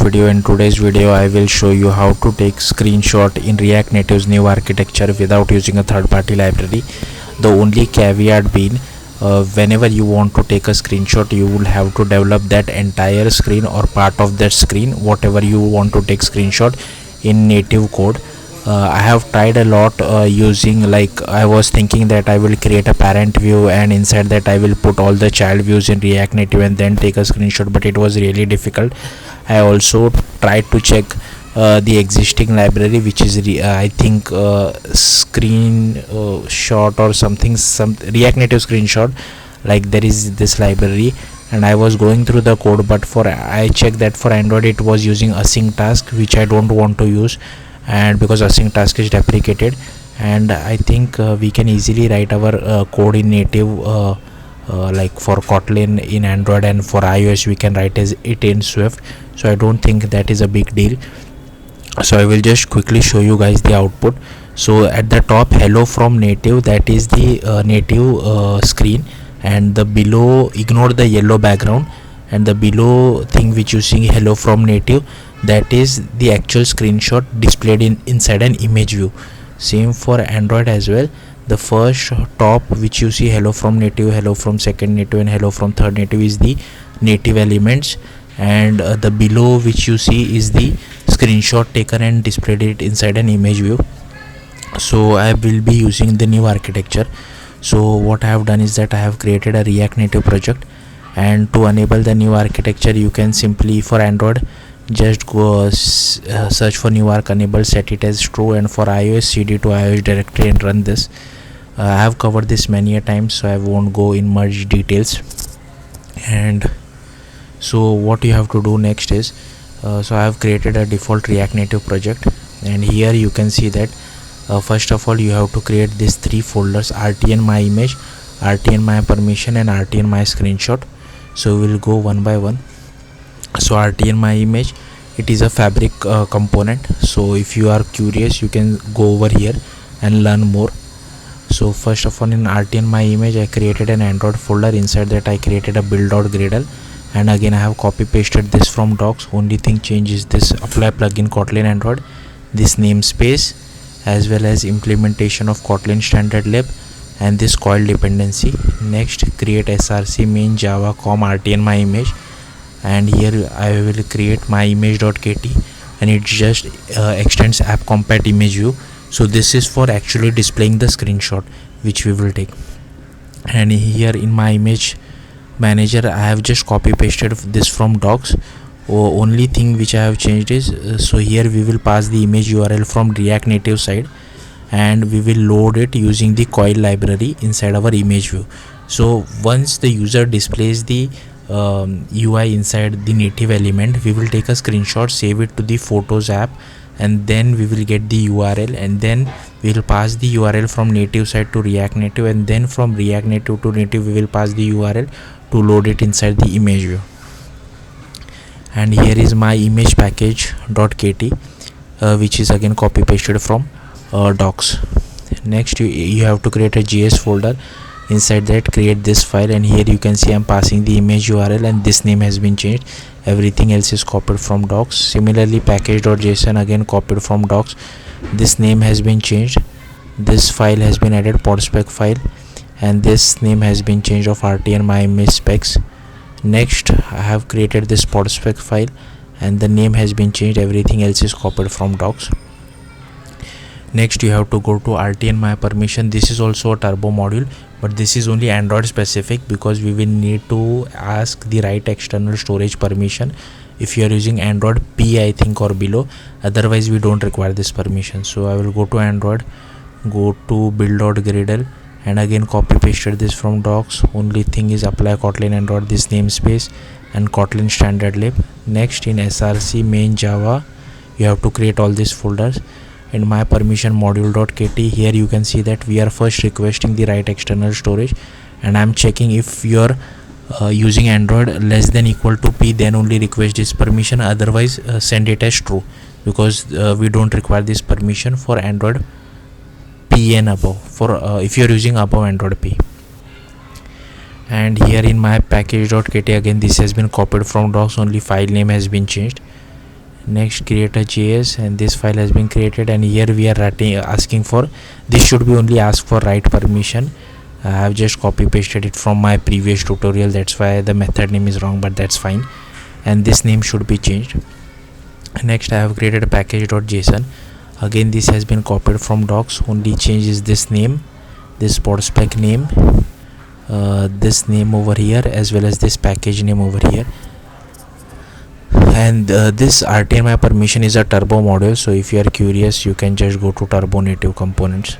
video. In today's video I will show you how to take screenshot in React Native's new architecture without using a third-party library. The only caveat being whenever you want to take a screenshot, you will have to develop that entire screen or part of that screen, whatever you want to take screenshot, in native code. I have tried a lot using, like, I was thinking that I will create a parent view and inside that I will put all the child views in React Native and then take a screenshot, but it was really difficult. I also tried to check the existing library, which is I think screenshot or something, some React Native screenshot, like there is this library, and I was going through the code, but I checked that for Android it was using async task, which I don't want to use, and because async task is deprecated. And I think we can easily write our code in native, like for Kotlin in Android, and for iOS we can write it in Swift, so I don't think that is a big deal. So I will just quickly show you guys the output. So at the top, hello from native, that is the native screen, and the below, ignore the yellow background, and the below thing which you see, hello from native, that is the actual screenshot displayed inside an image view. Same for Android as well. The first top which you see, hello from native, hello from second native, and hello from third native, is the native elements, and the below which you see is the screenshot taken and displayed it inside an image view. So I will be using the new architecture. So what I have done is that I have created a React Native project, and to enable the new architecture you can simply, for Android, just go search for new arc, enable, set it as true, and for iOS, cd to iOS directory and run this. I have covered this many a times, so I won't go in much details. And so what you have to do next is, so I have created a default React Native project, and here you can see that first of all you have to create these three folders: RTN my image, RTN my permission, and RTN my screenshot. So we will go one by one. So RTN my image, it is a fabric component, so if you are curious you can go over here and learn more. So first of all, in RTN my image I created an Android folder. Inside that I created a build.gradle, and again I have copy pasted this from docs. Only thing change is this apply plugin Kotlin Android, this namespace, as well as implementation of Kotlin standard lib, and this coil dependency. Next, create src main java com RTN my image, and here I will create my image.kt, and it just extends app compat image view. So this is for actually displaying the screenshot which we will take. And here in my image manager I have just copy pasted this from docs. Only thing which I have changed is, so here we will pass the image URL from React Native side, and we will load it using the coil library inside our image view. So once the user displays the UI inside the native element, we will take a screenshot, save it to the Photos app, and then we will get the URL, and then we will pass the URL from native side to React Native, and then from React Native to native we will pass the URL to load it inside the image view. And here is my image package.kt, which is again copy pasted from docs. Next you have to create a JS folder. Inside that create this file, and here you can see I'm passing the image URL, and this name has been changed. Everything else is copied from docs. Similarly, package.json again copied from docs. This name has been changed. This file has been added, podspec file, and this name has been changed of RTN my image specs. Next I have created this podspec file, and the name has been changed. Everything else is copied from docs. Next you have to go to RTN my permission. This is also a turbo module, but this is only Android specific, because we will need to ask the right external storage permission if you are using Android P, I think, or below. Otherwise we don't require this permission. So I will go to Android, go to build.gradle, and again copy pasted this from docs. Only thing is apply Kotlin Android, this namespace, and Kotlin standard lib. Next, in src main java you have to create all these folders. In my permission module.kt, here you can see that we are first requesting the right external storage, and I'm checking if you're using Android less than equal to P, then only request this permission. Otherwise send it as true, because we don't require this permission for Android P and above, for if you're using above Android P. And here in my package.kt, again this has been copied from docs, only file name has been changed. Next, create a JS, and this file has been created, and here we are writing asking for, this should be only ask for write permission. I have just copy pasted it from my previous tutorial, that's why the method name is wrong, but that's fine. And this name should be changed. Next, I have created a package.json. Again, this has been copied from docs, only change is this name, this pod spec name, this name over here, as well as this package name over here. And this RTNMI permission is a turbo module, so if you are curious, you can just go to turbo native components.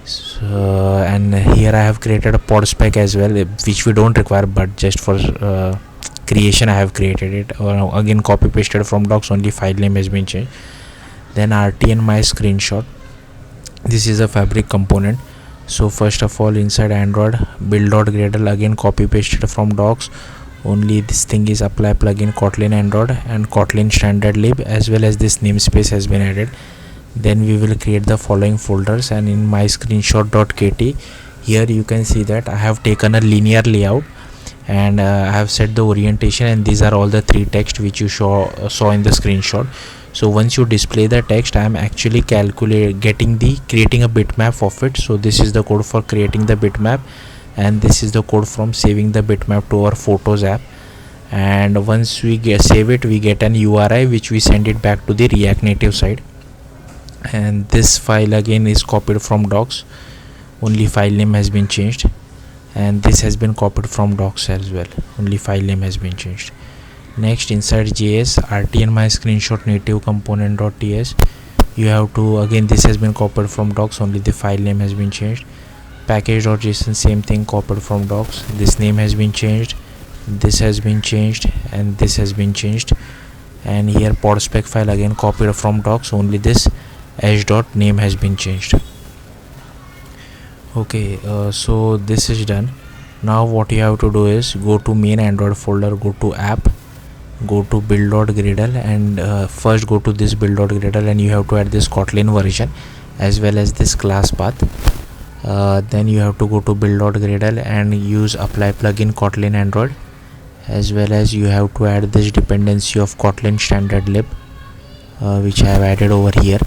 So, and here I have created a pod spec as well, which we don't require, but just for creation I have created it. Again, copy pasted from docs, only file name has been changed. Then RTNMI screenshot, this is a fabric component. So first of all, inside Android build.gradle, again copy pasted from docs, only this thing is apply plugin Kotlin Android and Kotlin standard lib, as well as this namespace has been added. Then we will create the following folders, and in my screenshot.kt, here you can see that I have taken a linear layout, and I have set the orientation, and these are all the three text which you saw in the screenshot. So once you display the text, I am actually creating a bitmap of it. So this is the code for creating the bitmap, and this is the code from saving the bitmap to our photos app. And once we save it, we get an URI which we send it back to the React Native side. And this file again is copied from docs, only file name has been changed, and this has been copied from docs as well, only file name has been changed. Next, inside JS, RTNMI screenshot native component.ts, you have to, again this has been copied from docs, only the file name has been changed. Package.json, same thing, copied from docs, this name has been changed, this has been changed, and this has been changed. And here pod spec file again copied from docs, only this name has been changed. Okay, so this is done. Now what you have to do is go to main Android folder, go to app, go to build.gradle, and first go to this build.gradle, and you have to add this Kotlin version as well as this class path. Then you have to go to build.gradle and use apply plugin Kotlin Android, as well as you have to add this dependency of Kotlin standard lib, which I have added over here.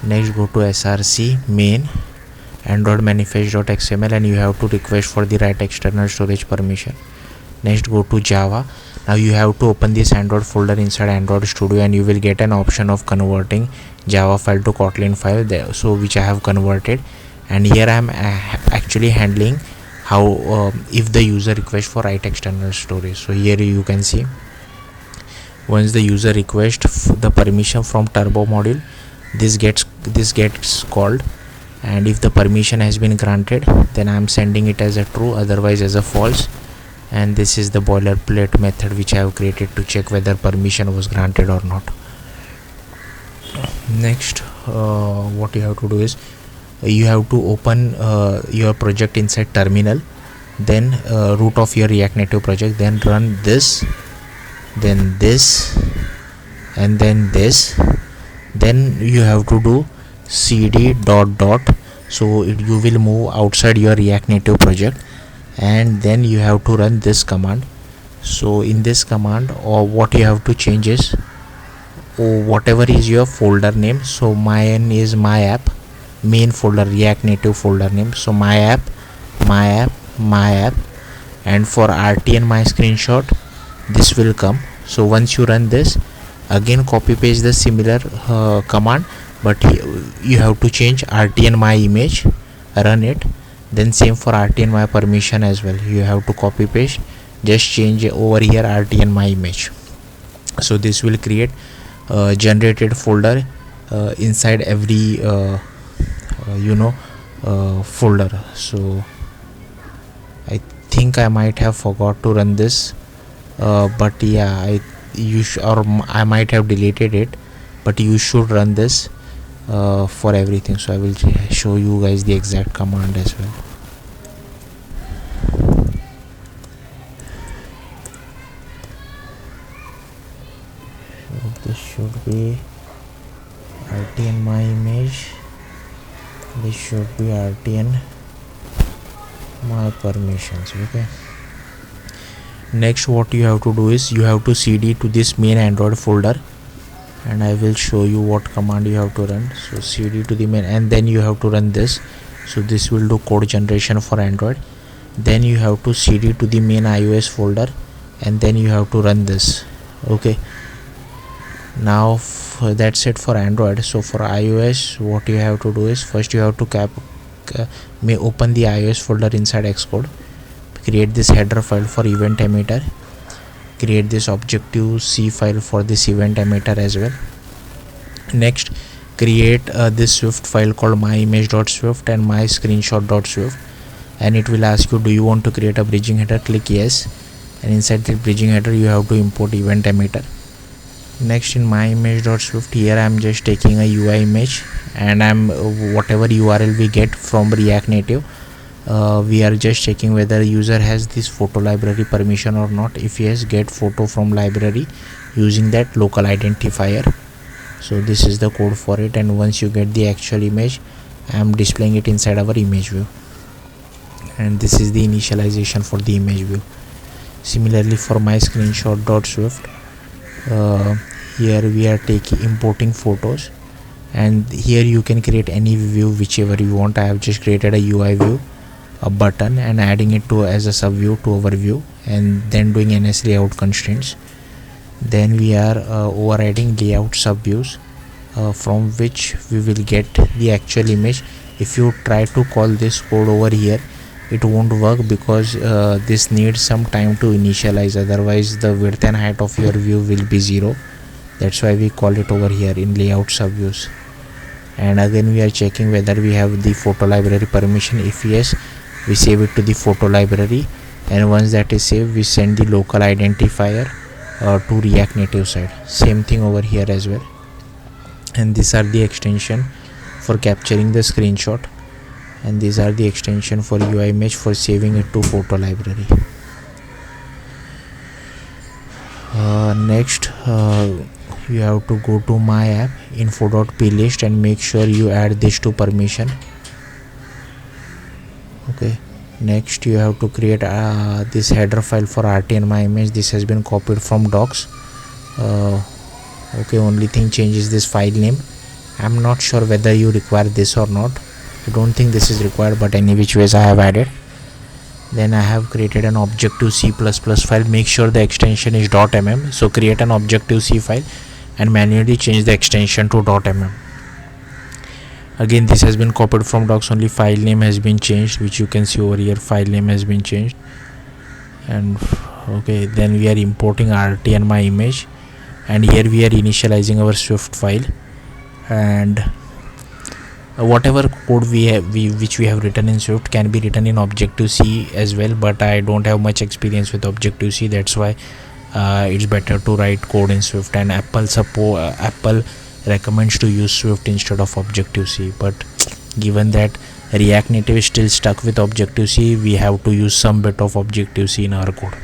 Next, go to src main android manifest.xml, and you have to request for the right external storage permission. Next, go to Java. Now you have to open this Android folder inside Android Studio, and you will get an option of converting Java file to Kotlin file there, so which I have converted. And here I am actually handling how if the user requests for write external storage. So here you can see, once the user requests the permission from turbo module, this gets called, and if the permission has been granted, then I am sending it as a true, otherwise as a false. And this is the boilerplate method which I have created to check whether permission was granted or not. Next, what you have to do is you have to open your project inside terminal, then root of your React Native project, then run this, then this, and then this. Then you have to do cd ... so you will move outside your React Native project, and then you have to run this command. So in this command, or what you have to change is whatever is your folder name. So mine is my app, main folder, React Native folder name. So my app, and for RTNMI screenshot, this will come. So once you run this, again copy paste the similar command, but you have to change RTNMI image, run it. Then same for RTNMI permission as well, you have to copy paste, just change over here RTNMI image. So this will create generated folder inside every folder. So I think I might have forgot to run this, but yeah, I might have deleted it, but you should run this for everything. So I will show you guys the exact command as well. So this should be RTNMI image, this should be RTNMI permissions. Okay, next what you have to do is you have to cd to this main Android folder, and I will show you what command you have to run. So cd to the main, and then you have to run this. So this will do code generation for Android. Then you have to cd to the main iOS folder, and then you have to run this. Okay, now that's it for Android. So for iOS, what you have to do is, first you have to may open the iOS folder inside Xcode, create this header file for event emitter, create this Objective-C file for this event emitter as well. Next, create this Swift file called myimage.swift and myscreenshot.swift, and it will ask you, do you want to create a bridging header? Click yes, and inside the bridging header you have to import event emitter. Next, in myimage.swift, here I am just taking a UI image, and I'm whatever URL we get from React Native, we are just checking whether user has this photo library permission or not. If yes, get photo from library using that local identifier. So this is the code for it, and once you get the actual image, I am displaying it inside our image view, and this is the initialization for the image view. Similarly for my screenshot.swift, here we are importing photos, and here you can create any view whichever you want. I have just created a UI view, a button, and adding it to as a sub view to our view, and then doing ns layout constraints. Then we are overriding layout sub views, from which we will get the actual image. If you try to call this code over here, it won't work, because this needs some time to initialize, otherwise the width and height of your view will be 0. That's why we call it over here in layout subviews. And again we are checking whether we have the photo library permission. If yes, we save it to the photo library, and once that is saved, we send the local identifier to React Native side. Same thing over here as well. And these are the extension for capturing the screenshot, and these are the extension for UI image for saving it to photo library. Next, you have to go to my app info.plist and make sure you add this to permission. Okay, next you have to create this header file for RT and my image. This has been copied from docs. Okay, only thing changes this file name. I'm not sure whether you require this or not. I don't think this is required, but any which ways I have added. Then I have created an Objective-C++ file. Make sure the extension is .mm. So create an Objective-C file and manually change the extension to .mm. Again, this has been copied from docs, only file name has been changed, which you can see over here. File name has been changed. And okay, then we are importing RT and my image, and here we are initializing our Swift file, and whatever code which we have written in Swift can be written in Objective-C as well, but I don't have much experience with Objective-C. That's why it's better to write code in Swift, and Apple recommends to use Swift instead of Objective-C. But given that React Native is still stuck with Objective-C, we have to use some bit of Objective-C in our code.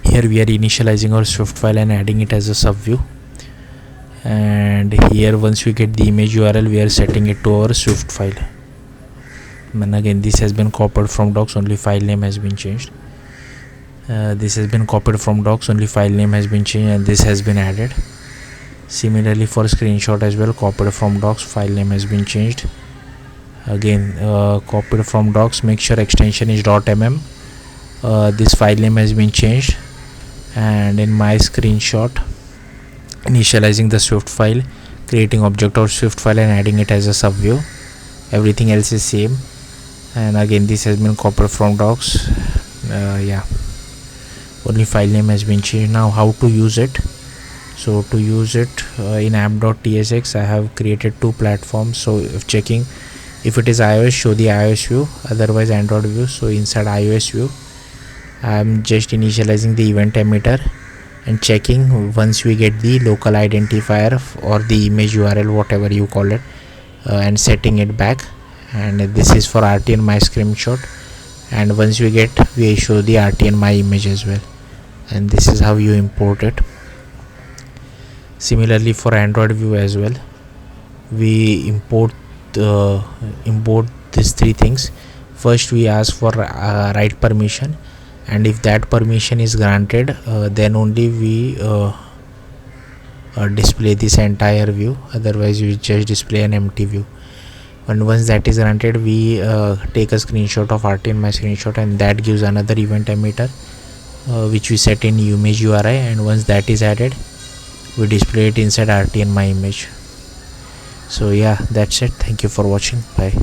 Here we are initializing our Swift file and adding it as a sub view. And here once we get the image URL, we are setting it to our Swift file. And again, this has been copied from docs, only file name has been changed. This has been copied from docs, only file name has been changed, and this has been added. Similarly for screenshot as well, copied from docs, file name has been changed. Again, copied from docs, make sure extension is .mm. This file name has been changed. And in my screenshot, initializing the Swift file, creating object of Swift file and adding it as a sub view. Everything else is same. And again, this has been copied from docs. Yeah, only file name has been changed. Now how to use it? So to use it in app.tsx, I have created two platforms. So if checking if it is iOS, show the iOS view, otherwise Android view. So inside iOS view, I am just initializing the event emitter and checking once we get the local identifier or the image URL, whatever you call it, and setting it back. And this is for RT and my screenshot, and once we get, we show the RT and my image as well. And this is how you import it. Similarly for Android view as well, we import these three things. First we ask for write permission, and if that permission is granted, then only we display this entire view, otherwise we just display an empty view. And once that is granted, we take a screenshot of RTN my screenshot, and that gives another event emitter which we set in image URI, and once that is added, we display it inside RTN my image. So yeah, that's it. Thank you for watching. Bye.